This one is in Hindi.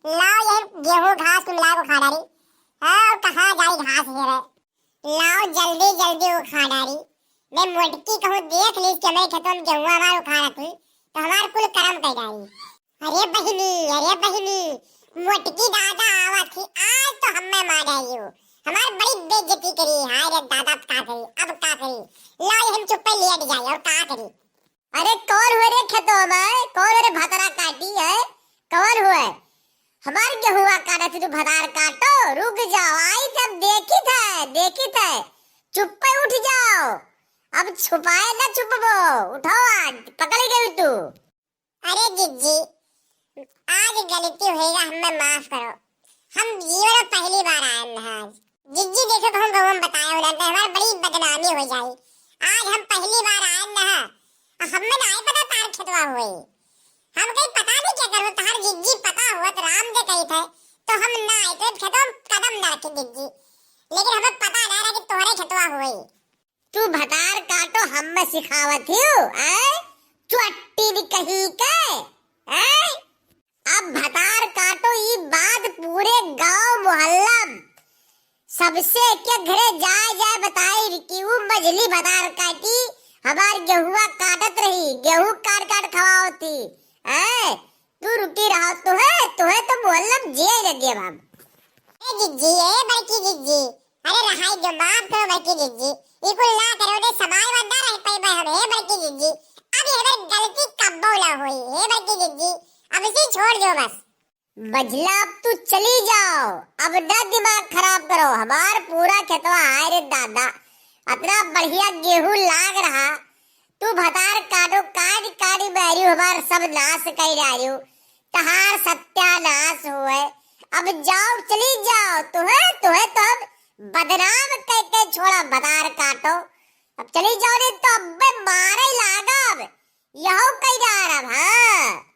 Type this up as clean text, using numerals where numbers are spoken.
लाओ ये गेहूं घास तुम ला को खा डाली। हाँ कहाँ जाई घास है रे। लाओ जल्दी जल्दी वो खा डाली। मैं मोटकी कहूँ देख ली कि हमारे खेतों में गेहूं हमारे खा रखी तो हमारे कुल कर्म कर डाली। अरे बहिनी मोटकी दादा आवा थी आज तो हमें मार डाली हो। हमारी बड़ी बेइज्जती करी। हाय रे दादा का करी अब का करी। लाओ हम चुप पे लेट जाए और का करी। अरे कौन हुए रे खेतों में कौन रे भतरा काटी है कौन हुए हमारे गेहुआ काटा थी तो भतार काटो रुक जाओ आई तब देखी थे चुप पे उठ जाओ अब छुपाए ना छुप वो उठाओ आज पकड़ गई तू। अरे जिज्जी आज गलती होएगा हमें माफ करो। हम जीवन में पहली बार आए हैं आज। जिज्जी देखो तो हम गवम बताए उन्हें तो हमारी बड़ी बदनामी हो जाए। आज हम पहली बार आए हैं हमें ना पता तार खेतवा हुए हम कहीं पता नहीं क्या करो तार जिज्जी पता हुआ तो राम दे कही थे तो हम ना आए तो खेतों कदम न रखे जिज्जी लेकिन हमें पता ना रहा कि तोहरे खेतवा हुए। तू भतार काटो हम में सिखावत हूँ चुट्टी कहीं के अब भतार काटो ये बात पूरे गांव मोहल्ला सबसे क्या घरे जाए बताए क्यों मजली भतार काटी हमार गेहुआ काटत रही गेहूं काट खवाओती तू रुकी रहा तो मोहल्ला में जे लगे बाब। ए जिज्जी ए बड़की जिज्जी अरे रहाई जो माफ करो बड़की जिज्जी ये कुल ना करो दे समाज वंदा रह पे भाई हम ए बड़की जिज्जी अब ये हमारी गलती कब बोला हुई ए बड़की जिज्जी अब इसे छोड़ दो बस। बजला अब तू चली जाओ अब ना दिमाग खराब करो हमार पूरा खेतवा हाय रे दादा अपना बढ़िया गेहूं लाग रहा तू भतार काटो काटी बैरी हमार सब नाश कर डालियो तहार सत्यानाश हुए अब जाओ चली जाओ तुहे तो अब बदनाम कहते छोड़ा भतार काटो अब चली जाओ नहीं तो अब मारे लागा अब यहो कई जा रहा। हाँ